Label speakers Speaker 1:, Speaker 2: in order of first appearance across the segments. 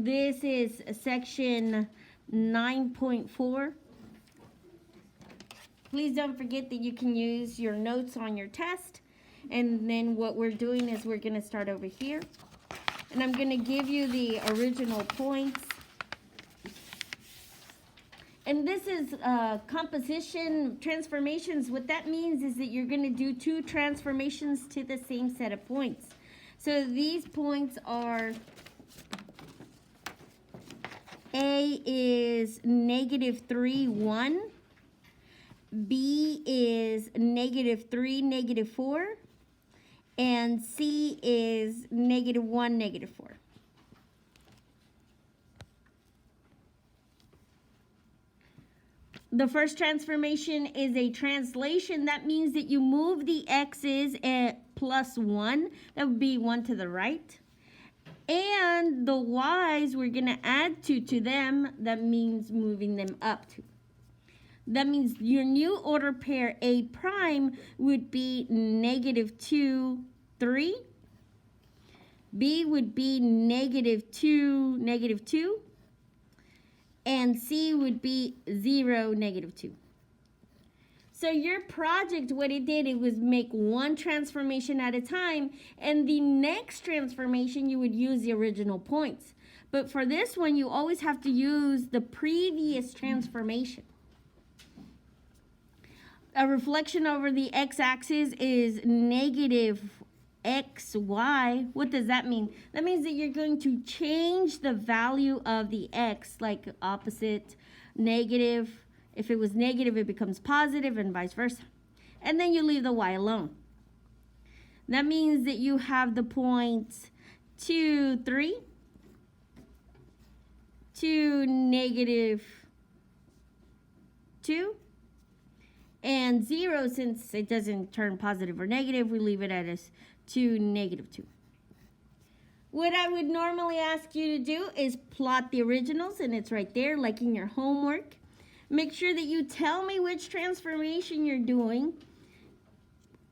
Speaker 1: This is section 9.4. Please don't forget that you can use your notes on your test. And then what we're doing is we're going to start over here. And I'm going to give you the original points. And this is composition transformations. What that means is that you're going to do two transformations to the same set of points. So these points are, A is -3, 1. B is -3, -4. And C is -1, -4. The first transformation is a translation. That means that you move the x's at +1. That would be 1 to the right. And the y's, we're going to add 2 to them. That means moving them up 2. That means your new order pair A prime would be -2, 3. B would be -2, -2. And C would be 0, -2. So your project, what it did, it was make one transformation at a time. And the next transformation, you would use the original points. But for this one, you always have to use the previous transformation. A reflection over the x-axis is -xy. What does that mean? That means that you're going to change the value of the x, like opposite, negative. If it was negative, it becomes positive, and vice versa. And then you leave the y alone. That means that you have the points 2, 3, to -2, and 0, since it doesn't turn positive or negative, we leave it as 2, -2. What I would normally ask you to do is plot the originals, and it's right there, like in your homework. Make sure that you tell me which transformation you're doing,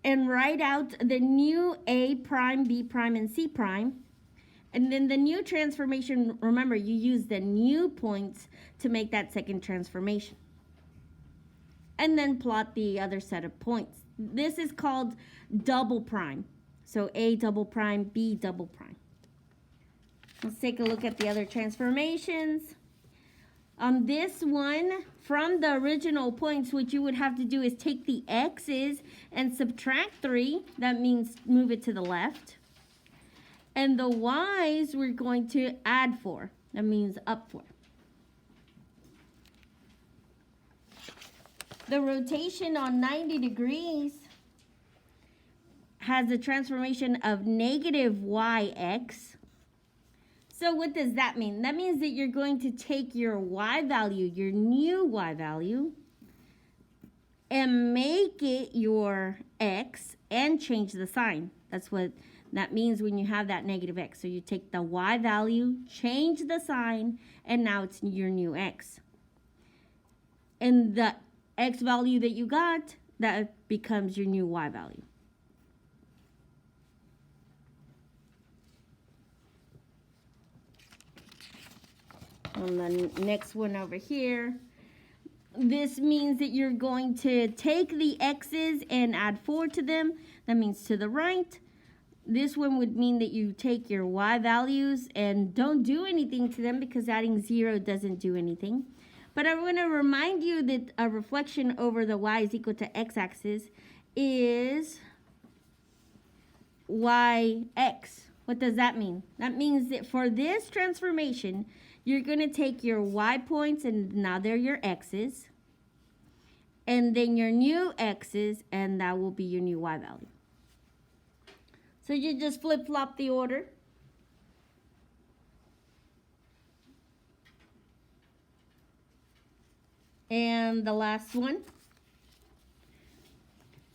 Speaker 1: and write out the new A prime, B prime, and C prime. And then the new transformation, remember, you use the new points to make that second transformation. And then plot the other set of points. This is called double prime. So A double prime, B double prime. Let's take a look at the other transformations. On this one, from the original points, what you would have to do is take the x's and subtract 3. That means move it to the left. And the y's, we're going to add 4. That means up 4. The rotation on 90 degrees has a transformation of -yx. So what does that mean? That means that you're going to take your y value, your new y value, and make it your x and change the sign. That's what that means when you have that -x. So you take the y value, change the sign, and now it's your new x. And the x value that you got, that becomes your new y value. On the next one over here, this means that you're going to take the x's and add 4 to them. That means to the right. This one would mean that you take your y values and don't do anything to them, because adding 0 doesn't do anything. But I'm going to remind you that a reflection over the y is equal to x-axis is yx. What does that mean? That means that for this transformation, you're going to take your y points, and now they're your x's. And then your new x's, and that will be your new y value. So you just flip-flop the order. And the last one.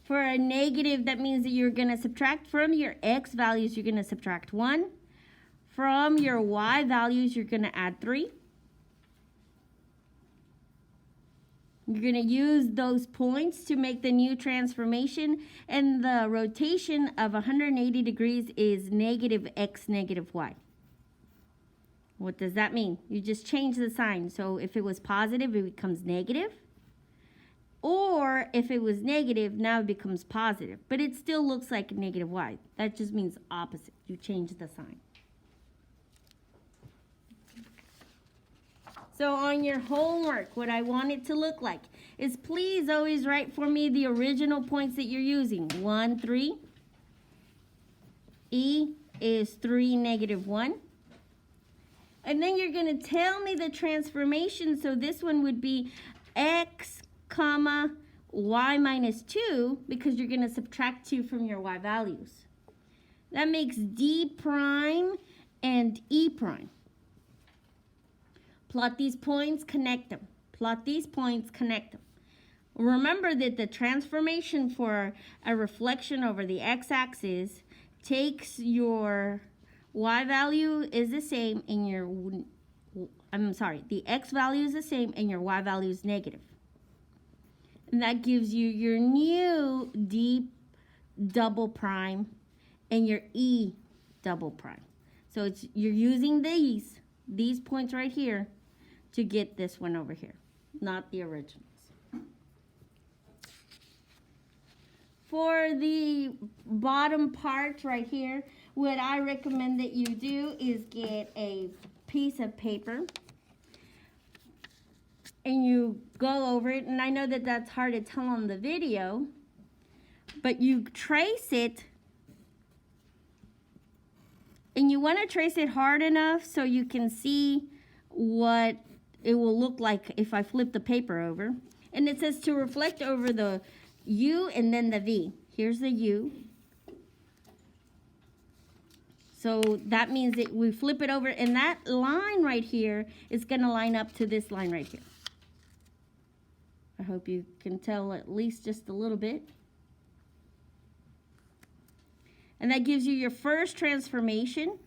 Speaker 1: For a negative, that means that you're going to subtract from your x values, you're going to subtract 1. From your y values, you're going to add 3. You're going to use those points to make the new transformation. And the rotation of 180 degrees is -x, -y. What does that mean? You just change the sign. So if it was positive, it becomes negative. Or if it was negative, now it becomes positive. But it still looks like a negative y. That just means opposite. You change the sign. So on your homework, what I want it to look like is please always write for me the original points that you're using. 1, 3. E is 3, negative 1. And then you're going to tell me the transformation. So this one would be x, comma, y minus 2, because you're going to subtract 2 from your y values. That makes d prime and e prime. Plot these points, connect them. Plot these points, connect them. Remember that the transformation for a reflection over the x-axis takes your y value is the same and your, the x value is the same and your y value is negative. And that gives you your new d double prime and your e double prime. So you're using these points right here to get this one over here, not the originals. For the bottom part right here, what I recommend that you do is get a piece of paper and you go over it. And I know that that's hard to tell on the video, but you trace it. And you want to trace it hard enough so you can see what it will look like if I flip the paper over. And it says to reflect over the U and then the V. Here's the U. So that means that we flip it over and that line right here is going to line up to this line right here. I hope you can tell at least just a little bit. And that gives you your first transformation.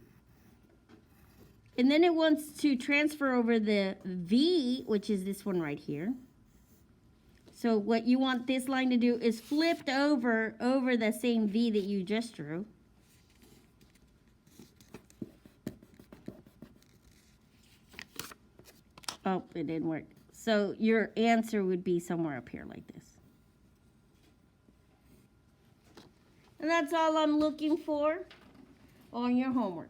Speaker 1: And then it wants to transfer over the V, which is this one right here. So what you want this line to do is flipped over the same V that you just drew. Oh, it didn't work. So your answer would be somewhere up here like this. And that's all I'm looking for on your homework.